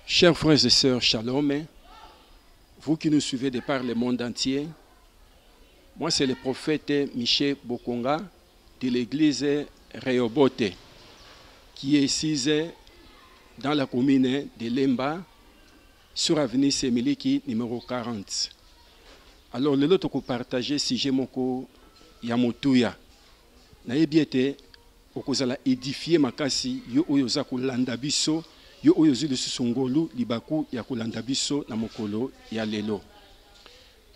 Chers frères et sœurs, shalom, vous qui nous suivez de par le monde entier, moi c'est le prophète Michel Bokonga de l'église Rehoboth qui est ici dans la commune de Lemba sur avenue Semiliki numéro 40. Alors le lot partager si j'ai moko ya motuya na yebiete okozala édifier makasi yo oyo za kolanda biso yo oyo zili susungolu libaku ya kolanda biso na mokolo ya lelo.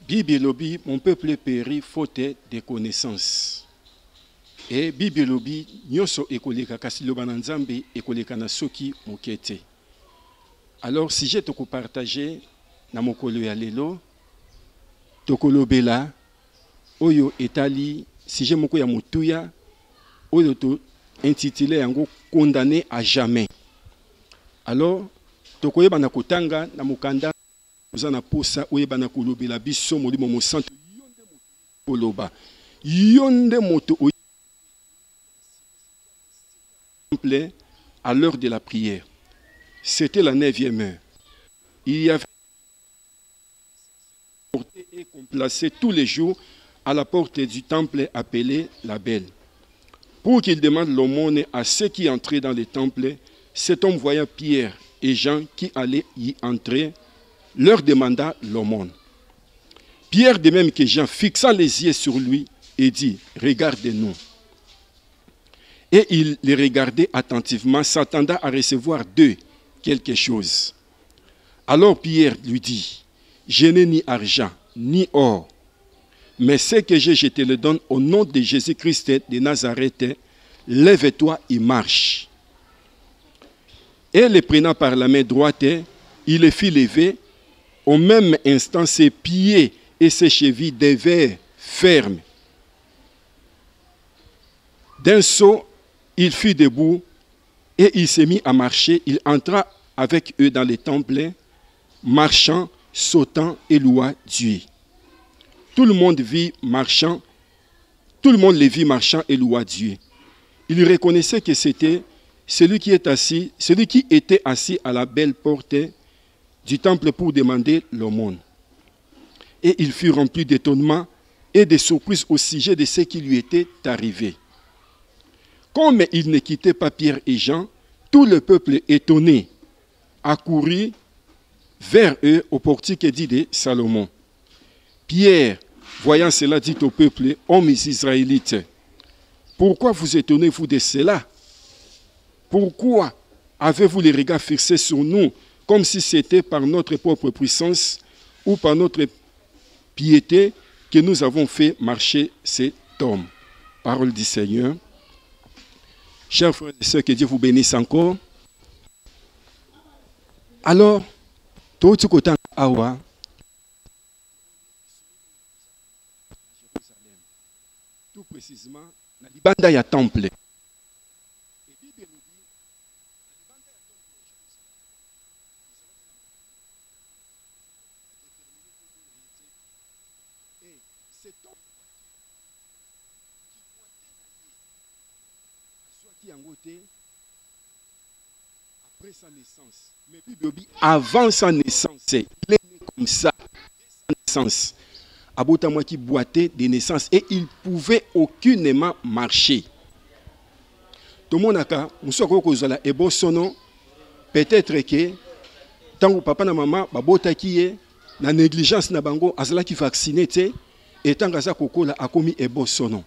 Bible lobi mon peuple périt faute de connaissance. Et Bible lobi nyoso ekoleka kasi loba na Nzambe ekoleka na soki mokete. Alors si j'ai te partager na mokolo ya lelo tokolobela oyo etali si j'ai moko ya motuya oyo to intitulé yango condamné à jamais. Alors tokoyeba na kotanga na mukanda uzana posa oyeba na kolobela biso molimo mo santo yonde moto koloba yonde moto temple à l'heure de la prière. C'était la 9e heure. Il y avait et qu'on plaçait tous les jours à la porte du temple appelé la Belle. Pour qu'il demande l'aumône à ceux qui entraient dans le temple, cet homme voyant Pierre et Jean qui allaient y entrer, leur demanda l'aumône. Pierre, de même que Jean, fixa les yeux sur lui et dit, « Regardez-nous. » Et il les regardait attentivement, s'attendant à recevoir d'eux quelque chose. Alors Pierre lui dit, « Je n'ai ni argent, ni or, mais ce que j'ai, je te le donne au nom de Jésus-Christ de Nazareth, lève-toi et marche. » Et le prenant par la main droite, il le fit lever. Au même instant, ses pieds et ses chevilles devinrent fermes. D'un saut, il fut debout et il se mit à marcher. Il entra avec eux dans le temple, marchant, sautant et louant Dieu. Tout le monde le vit marchant et louant Dieu. Il reconnaissait que c'était celui qui était assis à la belle porte du temple pour demander l'aumône. Et il fut rempli d'étonnement et de surprise au sujet de ce qui lui était arrivé. Comme il ne quittait pas Pierre et Jean, tout le peuple étonné accourut vers eux au portique dit de Salomon. Pierre, voyant cela, dit au peuple, « Hommes israélites, pourquoi vous étonnez-vous de cela? Pourquoi avez-vous les regards fixés sur nous, comme si c'était par notre propre puissance ou par notre piété que nous avons fait marcher cet homme? » Parole du Seigneur. Chers frères et sœurs, que Dieu vous bénisse encore. Alors, tout awa tout précisément na libanda ya temple. Après sa naissance, mais avant sa naissance, il est né comme ça. Sa naissance, Abota qui boitait de naissance et il pouvait aucunement marcher. Tout le monde a peut-être que tant que papa et maman babota qui est na négligence na bango azala qui vacciné et tant que ça kokola a commis ebo sono.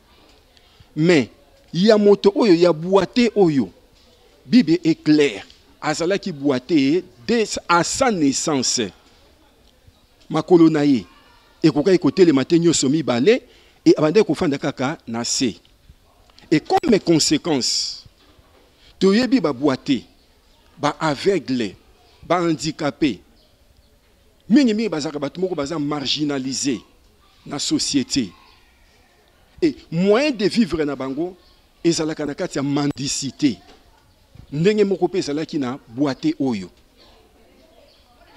Mais il y a moto oyo ya boité oyo. Bible est claire. Azala qui boité dès à sa naissance. Makolo naye et koka écouter le matin nyo somi balé et abande ko fanda kaka na se. Et comme conséquence toyebi ba boité ba aveugle ba handicapé mingi bazaka batu moko baza marginalisé na société. Et moyen de vivre na bango ezalaka na kati ya mendicité. Ndenge moko pe ezalaki na boité oyo.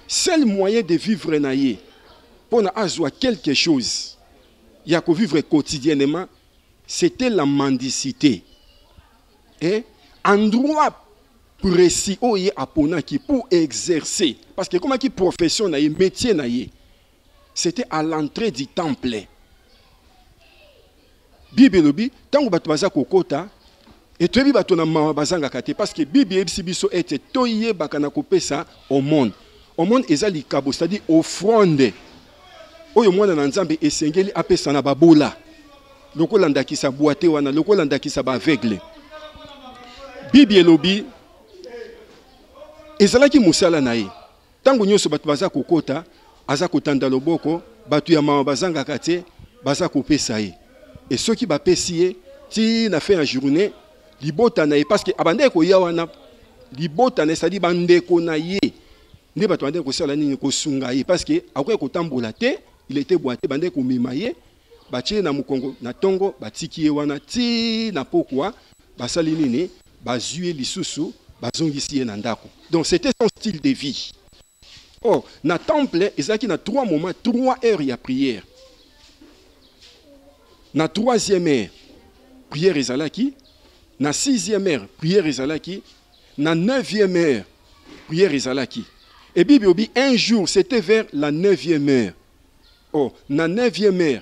Seul moyen de vivre na ye pour na azwa quelque chose ya ko vivre quotidiennement, c'était la mendicité. Et endroit précis oye aponaki pour exercer parce que comment qui profession na ye métier na ye c'était à l'entrée du temple. Bible lobi tango bato baza kokota et toyebi bato na mawa bazanga kate parce que Bible ebisi biso ete toyebaka na kopesa au monde eza likabo c'est-à-dire offrande oyo mwana na nzambe esengeli apesa na babola lokola ndakisa boite wana lokola ndakisa ba aveugle. Bible lobi ezalaki musala na ye tango nyonso bato baza kokota aza kotanda loboko bato ya mawa bazanga kate baza kopesa ye et ceux qui bapesi ye ti na fin ya journée libota na ye parce que abande ko ya wana libota na c'est-à-dire bandeko na ye ne bato bande ko sala nini ko sunga ye parce que akoya kotambola te il était boité bande ko mema ye batie na mukongo na tongo batiki ye wana ti na pokwa basali nini bazue lisusu bazongisi ye na ndako. Donc c'était son style de vie. Oh, na temple ezaki na 3 moments 3 heures ya prière. Na 3e heure prière ezalaki, na 6e heure prière ezalaki, na 9e heure prière ezalaki. Et Bible dit un jour c'était vers la 9e heure. Oh, na 9e heure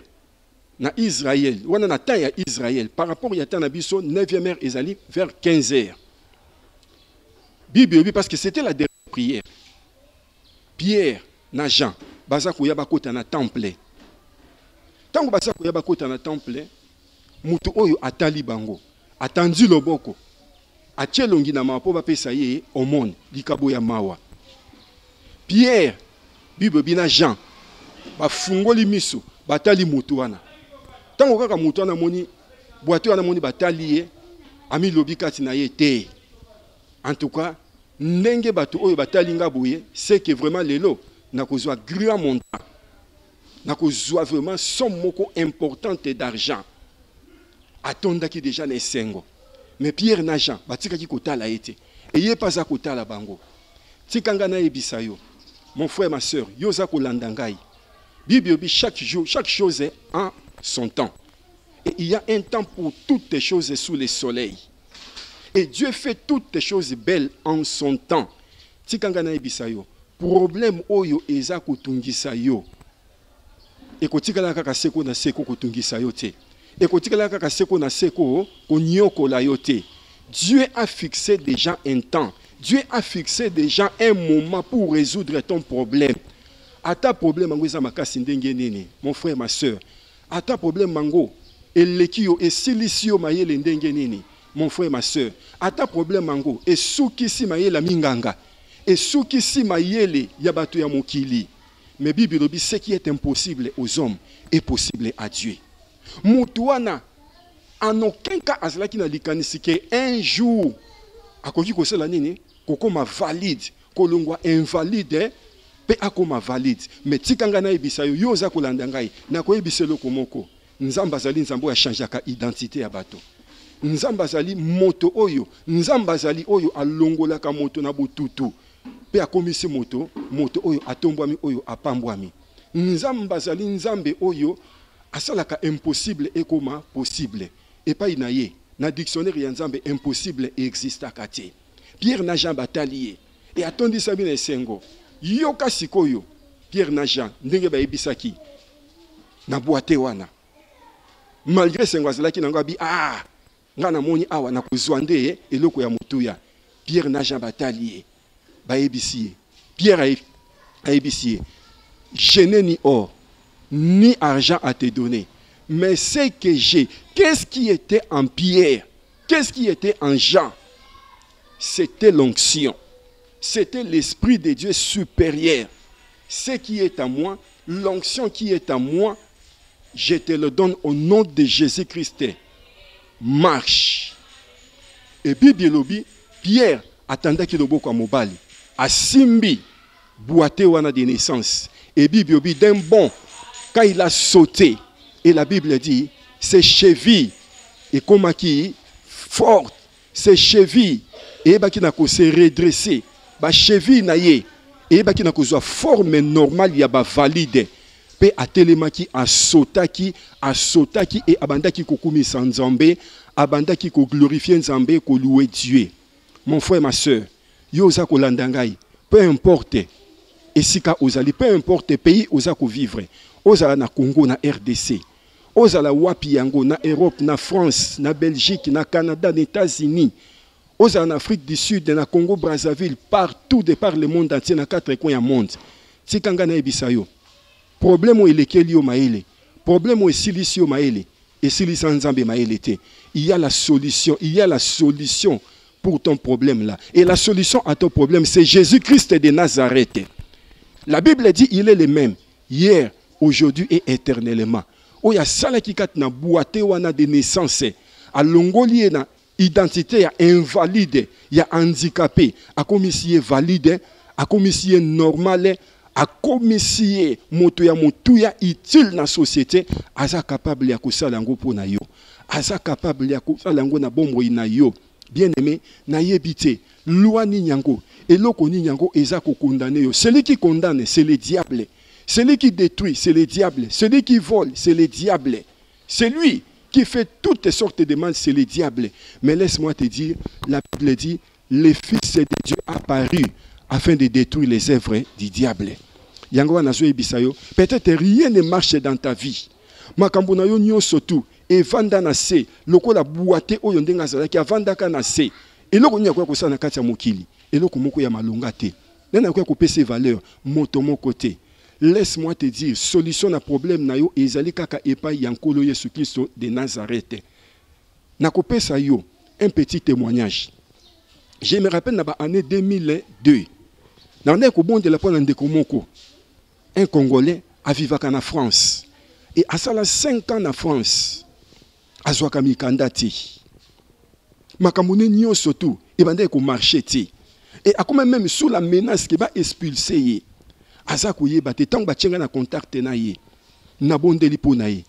na Israël, wana na temps ya Israël par rapport ya temps na biso 9e heure ezali vers 15 heures. Bible dit parce que c'était la dernière prière. Pierre na Jean baza koya bakota na temple. Tango baza koya bakota na temple, mutu oyo atali bango, atandi loboko, atie longi na mapo bapesa ye au monde, likabo ya mawa. Pierre, Bible bina Jean, bafungoli miso, batali mutu wana. Tango kaka mutu wana moni, boite wana moni batali ye, ami lobi kati na ye te. En tout cas, ndenge bato oyo batali nga boye, c'est que vraiment lelo, na kozwa grand montant. Na kozwa vraiment somme moko importante d'argent. Atondaki déjà na esengo. Mais Pierre na Jean, batikaki kotala ete. Et ye pas à kotala bango. Tikanga na yebisa yo. Mon frère, ma soeur, yo za kolanda ngai. Bible dit chaque jour, chaque chose est en son temps. Et il y a un temps pour toutes les choses sous le soleil. Et Dieu fait toutes les choses belles en son temps. Tikanga na yebisa yo. Problème oyo eza kotungisa yo. Et kotikala kaka seko na seko kotungisa yo te. Et kotikala kaka seko na seko konyoko la yo te. Dieu a fixé déjà un temps. Dieu a fixé déjà un moment pour résoudre ton problème. À ta problème mango eza makasi ndenge nini, mon frère, ma soeur. À ta problème mango eleki yo esilisi yo mayele ndenge nini, mon frère, ma soeur. À ta problème mango esukisi mayele minganga. Esukisi mayele ya bato ya mokili. Mais Bible dit ce qui est impossible aux hommes est possible à Dieu. Mutuana en aucun cas azalaki na likanisi ke un jour akoki kosala nini kokoma valide kolongwa invalide pe akoma valide. Mais tikanga na ebisa yo yoza kolanda ngai na koyebisa loko moko nzamba azali nzambo ya changeaka identité ya bato. Nzamba azali moto oyo, nzamba azali oyo alongolaka moto na bututu. Pe akomisi moto oyo atombwami oyo apambwami. Nzamba azali nzambe oyo asalaka impossible ekoma possible. Et pas inaye na dictionnaire ya nzambe impossible existaka te. Pierre na Jean bataliye et atondi sabi na esengo. Yoka sikoyo Pierre na Jean ndenge ba ebisaki na boite wana. Malgré sengo azalaki na ngabi ngana moni awa na kozwande eloko ya mutuya. Pierre na Jean bataliye. Pierre a ébissé. Je n'ai ni or, ni argent à te donner. Mais ce que j'ai, qu'est-ce qui était en Pierre? Qu'est-ce qui était en Jean? C'était l'onction. C'était l'Esprit de Dieu supérieur. Ce qui est à moi, l'onction qui est à moi, je te le donne au nom de Jésus-Christ. Marche. Et Bible, Pierre attendait qu'il le à mobali. A Simbi, boité wana de naissance. Et Bible dit d'un bon, quand il a sauté, et la Bible dit, ses chevilles, et comme qui forte, ses chevilles, et qui n'a qu'à se redresser, ba cheville naïe, et qui n'a qu'à forme normale, il y a ba valide. Pe atelemaki a sotaki et abandaki kokumi sans Nzambe, abandaki ko glorifier Nzambe ko louer Dieu. Mon frère, ma soeur, yo oza kolanda ngai, peu importe esika ozali, peu importe pays oza ko vivre, ozala na Congo, na RDC, ozala wapi yango, na Europe, na France, na Belgique, na Canada, na États-Unis, ozala na Afrique du Sud, na Congo Brazzaville, partout de par le monde entier, na 4 coins du monde. Tikanga na ebisa yo. Problème o elekeli yo maele, problème o esilisi yo maele, esilisa nzambe maele te. Il y a la solution, il y a la solution pour ton problème là. Et la solution à ton problème, c'est Jésus-Christ de Nazareth. La Bible dit il est le même, hier, aujourd'hui et éternellement. O ya sala ki kat na boate wana de naissance, a longoli na identité ya invalide, ya handicapé, a komisiye valide, a komisiye normale, a komisiye moto ya utile na société, aza capable ya kosala ngo pona yo. Aza capable ya kosala ngo na bombo na yo. Bien-aimé, na yebite, loi ni nyango, eloko ni nyango eza ko condamner yo. Celui qui condamne, c'est le diable. Celui qui détruit, c'est le diable. Celui qui vole, c'est le diable. Celui qui fait toutes sortes de mal, c'est le diable. Mais laisse-moi te dire, la Bible dit, le Fils de Dieu apparu afin de détruire les œuvres du diable. Yango nazo ebisayo, peut-être rien ne marche dans ta vie. Makambo na yo nyonso tu evanda na se, lokola buate oyo ndenga zalaki avandaka na se. Eloko nya kwa kosana kati ya mokili, eloko moko ya malonga te. Nana kwa kopesa valeur moto moko te. Laisse-moi te dire, solution na problème na yo ezali kaka epai ya nkolo Yesu Kristo de Nazareth. Na kopesa yo un petit témoignage. Je me rappelle na ba année 2002. Na ndeko bonde la pona ndeko moko. Un Congolais a vivaka na France. Et à ça, 5 ans en France, à Zouakami Kandati. Makamune nyo surtout, et bande ko marché ti. Et à quand même sous la menace qui va expulser. À ça kouye bate tant ba tchenga na contact na ye. Na bondeli po na ye.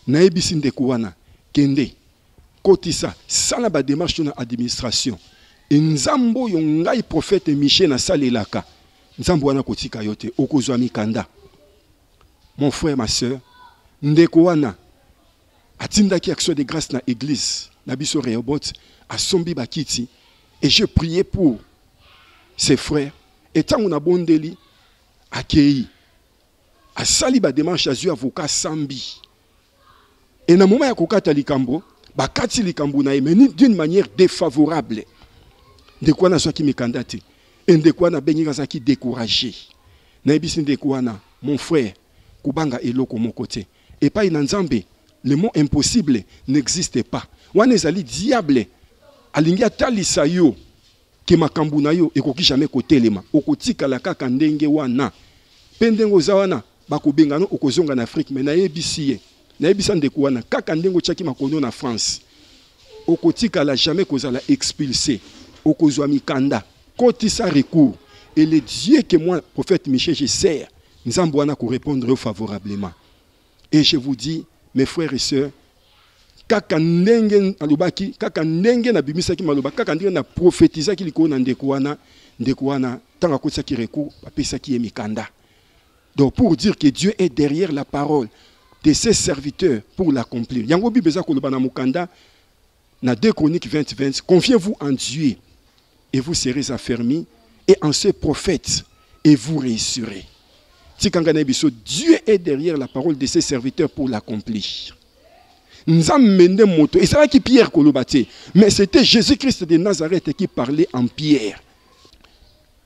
Na ebisi ndeko wana kende. Kotisa sala ba démarche na administration. Et nzambo yo ngai prophète Michel na salelaka. Nzambo wana kotika yote okozwa mikanda. Mon frère, ma soeur, ndeko wana atindaki action de grâce na église na biso Rehoboth asombi bakiti et je priais pour ses frères et tant on a bondeli akei asali ba démarche azu avocat sambi et na moment ya kokata likambo bakati likambo na mais d'une manière défavorable ndeko wana soki mikanda te et ndeko wana bengi kazaki découragé na ebisi ndeko wana mon frère kubanga eloko moko te. Et pas in Nzambe, le mot impossible n'existe pas. Wana ezali diable alingia talisa yo ke makambu na yo ekoki jamais kotelema. Okotika la kaka ndenge wana. Pendengo za wana bakobengano okozonga na Afrique mais na yebisiye. Na yebisa ndeko wana kaka ndengo tchaki makono na France. Okotika la jamais kozala expulsé. Okozwa mikanda. Kotisa recours. Et le Dieu que moi prophète Michel je sers, Nzambo wana ko répondre favorablement. Et je vous dis, mes frères et sœurs, kaka ndenge alobaki, kaka ndenge na bimisaki maloba, kaka ndenge na prophétisaki liko na ndeko wana, tanga kotisaki recours, apesaki emikanda. Donc pour dire que Dieu est derrière la parole de ses serviteurs pour l'accomplir. Yango bibeza koloba na mukanda na 2 Chroniques 20:20, confiez-vous en Dieu et vous serez affermis, et en ce prophète et vous réussirez. Dieu est derrière la parole de ses serviteurs pour l'accomplir. Nzamende moto. Et c'est là qui Pierre kolobate. Mais c'était Jésus-Christ de Nazareth qui parlait en Pierre.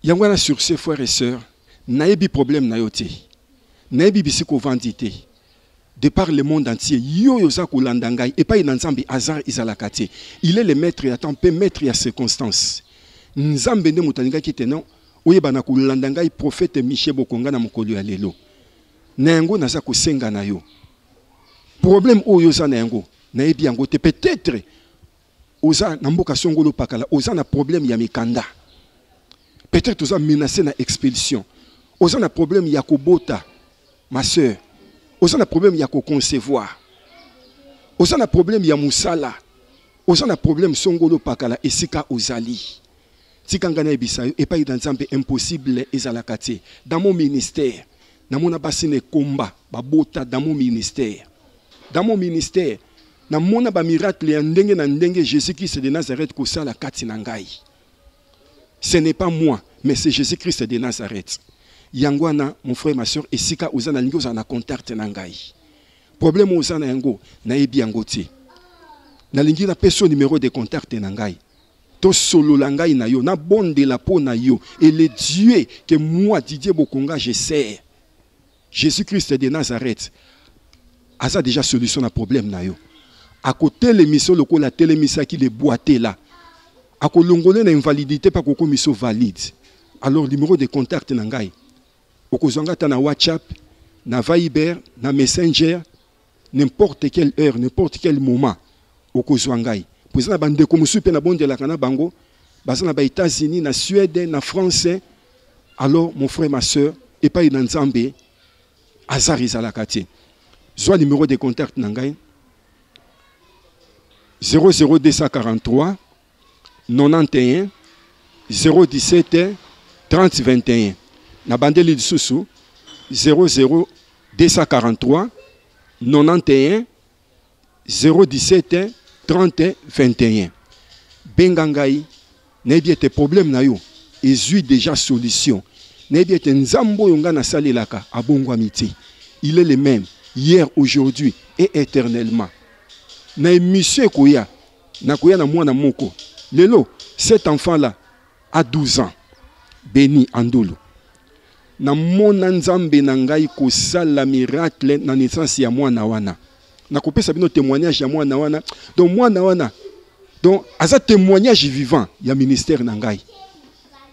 Yangwana sur ses frères et sœurs, naebi problème na yote. Naebi bisiko vandité. De par le monde entier, yo yoza kolandangai et pas inanzambi hasard izalakate. Il est le maître et attend peu maître et à circonstances. Nzambende motaninga qui tenon. Oye bana kolandangai prophète Michel Bokonga na mokolo ya lelo. Na yango naza kosenga na yo. Problème oyo za na yango, na yebi yango te peut-être oza na mboka songolo pakala, oza na problème ya mikanda. Peut-être oza menacé na expulsion. Oza na problème ya kobota, ma sœur. Oza na problème ya ko concevoir. Oza na problème ya musala. Oza na problème songolo pakala esika ozali. Tikangana ebisayo et pas dans Nzambe impossible ezalakate. Dans mon ministère, na mona basine komba babota dans mon ministère. Dans mon ministère, na mona ba miracle ya ndenge na ndenge Jésus-Christ de Nazareth ko sala kati na ngai. Ce n'est pas moi, mais c'est Jésus-Christ de Nazareth. Yangwana, mon frère, ma soeur, et sika uzana lingo zana contact nangai. Problème uzana yango, na ebi yangote. Na lingi na peso numéro de contact nangai. To solo langai na yo, na bonde la peau na yo. Et le Dieu que moi, Didier Bokonga, je sais. Jésus-Christ de Nazareth. A ça déjà solution à problème na yo. À côté l'émission, la télémission qui est boité là. À côté l'ongolais na invalidité, pas qu'on mission valide. Alors, le numéro de contact nangai. Okozanga ta na WhatsApp, na Viber, na Messenger, n'importe quelle heure, n'importe quel moment. Okozwangai. Pour ça, bande comme super na bonde la kana bango, bazana ba États-Unis, na Suède, na France. Alors, mon frère, ma soeur, et pas dans Zambé, Azar Izalakati. Soit numéro de contact nangai 00243 91 017 30 21. Na bandeli de Soussou 00243 91 017 30 21. Bengangai, n'ayez tes problèmes na yo, et déjà solution. N'ayez tes nzambo yonga na salelaka abongo amiti. Il est le même hier, aujourd'hui et éternellement. Na émission koya, na koya na mwana moko. Lelo, cet enfant là a 12 ans. Béni Andoulou. Na mona nzambe na ngai kosala miracle na naissance ya mwana wana. Na kopesa bino témoignage ya mwana wana. Donc mwana wana. Donc aza témoignage vivant ya ministère na ngai.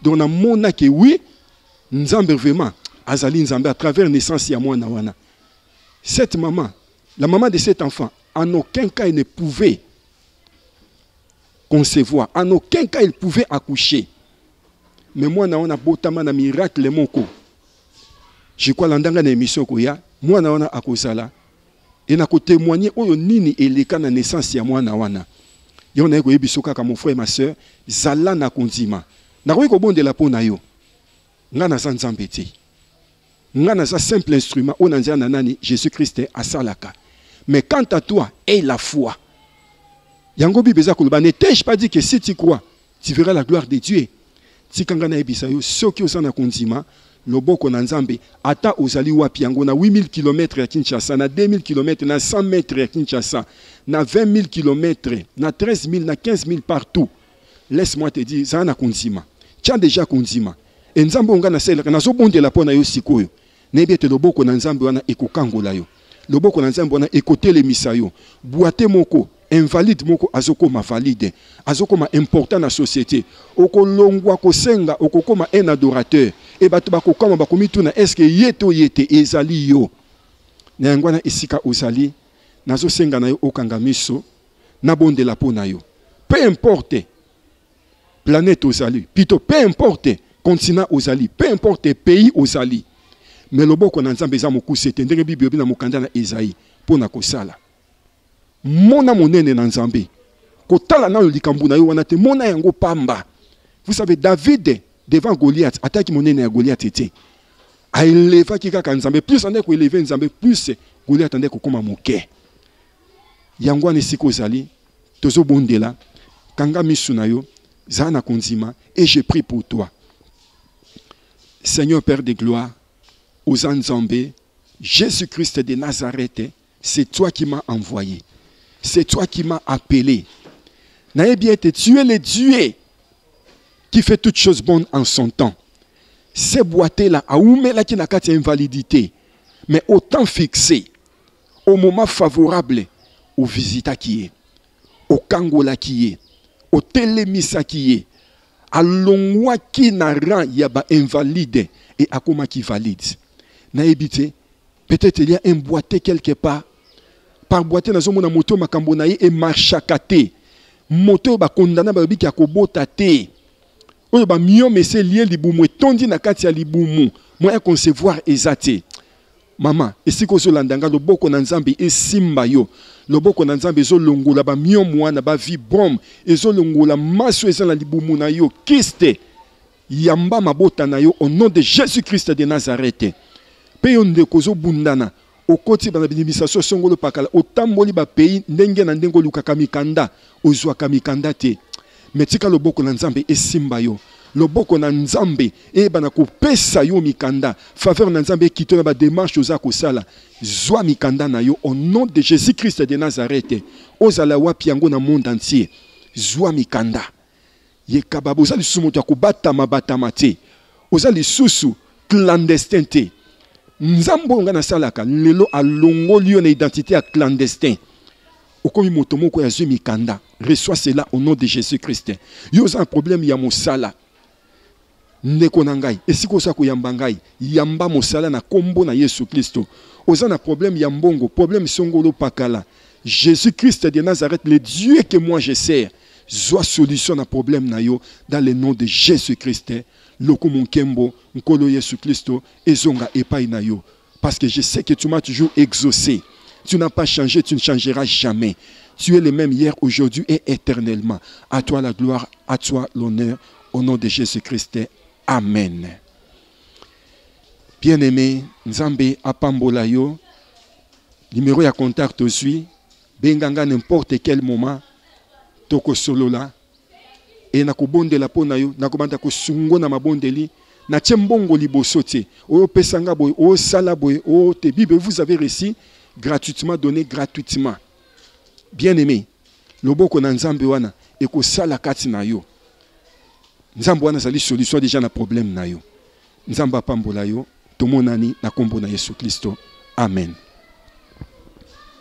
Donc na mona que oui, nzambe vraiment azali nzambe à travers naissance ya mwana wana. Cette maman, la maman de cet enfant, en aucun cas elle ne pouvait concevoir, en aucun cas elle pouvait accoucher. Mais moi na ona botama na miracle moko. Je crois l'andanga na émission koya, moi na ona akozala et na ko témoigner oyo nini eleka na naissance ya mwana wana. Yo na ko yebiso kaka mon frère ma soeur, zala na konzima. Na ko bondela po na yo. Nga na nzambe te. Nga na sa simple instrument on nzia na nani Jésus-Christ asalaka. Mais quant à toi, aie la foi. Yango bibeza koloba ne t'ai-je pas dit que si tu crois, tu verras la gloire de Dieu. Tikanga na ebisa yo soki osana konzima loboko na nzambe ata ozali wapi yango na 8000 km ya Kinshasa, na 2000 km, na 100 mètres ya Kinshasa, na 20 000 km, na 13 000, na 15 000 partout. Laisse-moi te dire, ça na konzima. Tu as déjà konzima. Et nzambe onga na selaka na zobonde la pona yo sikoyo. Nebete loboko na nzambe wana ekokangola yo. Loboko na nzambe wana ekotelemisa yo. Boate moko invalide moko azokoma valide, azokoma important na société. Okolongwa kosenga okokoma un adorateur. Et bato bakokoma bakomituna est-ce que yeto yete ezali yo. Na yangwana isika ozali nazo senga na yo okanga miso na bonde la pona yo. Peu importe planète ozali, plutôt peu importe continent ozali, peu importe pays ozali. Mais loboko na nzambe za mokuse te ndenge Bible na mokanda na Esaïe pona kosala. Mona monene na nzambe. Kotala na likambu na yo wana te mona yango pamba. Vous savez David devant Goliath, attaque monene ya Goliath était. A élevé ki kaka nzambe plus ande ko élever nzambe plus Goliath ande ko koma moke. Yango ne siko zali tozo bondela kanga misu na yo zana konzima et je prie pour toi. Seigneur Père de gloire, aux Nzambe, Jésus-Christ de Nazareth, c'est toi qui m'as envoyé. C'est toi qui m'as appelé. N'ayez bien été, tu es le Dieu qui fait toutes choses bonnes en son temps. Ces boîtes-là, à oumela qui n'a qu'à invalidité, mais au temps fixé, au moment favorable, au visiteur qui est, au kangola qui est, au télémissa qui est, à l'ongwa qui n'a rien, il y a invalide et à comment qui valide. Naïbité, peut-être il y a un boîtier quelque part. Par boîtier, nous avons un moto makambonaï et marchakate. Moto ba condamna ba bi ki akobotate. Oyo ba miyo mese lié libumu tondi na kati ya libumu. Moi concevoir ezate. Mama, esiko zo landanga loboko na nzambe esimba yo. Loboko na nzambe zo longola ba miyo mwana ba vi brom ezo longola maso ezala libumu na yo kiste. Yamba mabota na yo au nom de Jésus-Christ de Nazareth. Pe on de kozo bundana. Okoti bana bimisation songolo pakala otamboli ba pays ndenge na ndengo luka kamikanda ozwa kamikanda te metika loboko na nzambe esimba yo loboko na nzambe eyebana kopesa yo mikanda faveur na nzambe ekito na badémarche oza kosala zwa mikanda na yo au nom de Jésus-Christ de Nazareth ozala wapi yango na monde entier zwa mikanda yekababa oza lisusu moto ya kobatama batama te oza lisusu clandestin te nzambe oyo nga nasalaka lelo alongoli yo na identité ya clandestin okomi moto moko ya zwi mikanda reçois cela au nom de Jésus-Christ yo oza un problème ya mosala ndeko na ngai esiko oza koyamba ngai yamba mosala na kombo na Yesu Kristo oza na problème ya mbongo problème songolo pakala Jésus-Christ de Nazareth le Dieu que moi je sers zwa solution na problème na yo dans le nom de Jésus-Christ loko monkembo nkolo Yesu Kristo ezonga epai na yo parce que je sais que tu m'as toujours exaucé. Tu n'as pas changé, tu ne changeras jamais. Tu es le même hier, aujourd'hui et éternellement. À toi la gloire, à toi l'honneur, au nom de Jésus-Christ. Amen. Bien-aimé, Nzambe apambola yo. Numéro ya contact aussi. Benganga n'importe quel moment. Toko solo la. Et nakobonde la pona yo. Nakobanda ko sungo na mabondeli. Na tchembongo liboso te. O pesanga boy, o sala boy, o te Bible vous avez reçu gratuitement donné gratuitement. Bien-aimé, loboko na nzambe wana eko sala kati na yo. Nzambe wana zali solution déjà na problème na yo. Nzamba pambola yo, tomonani na kombo na Yesu Kristo. Amen.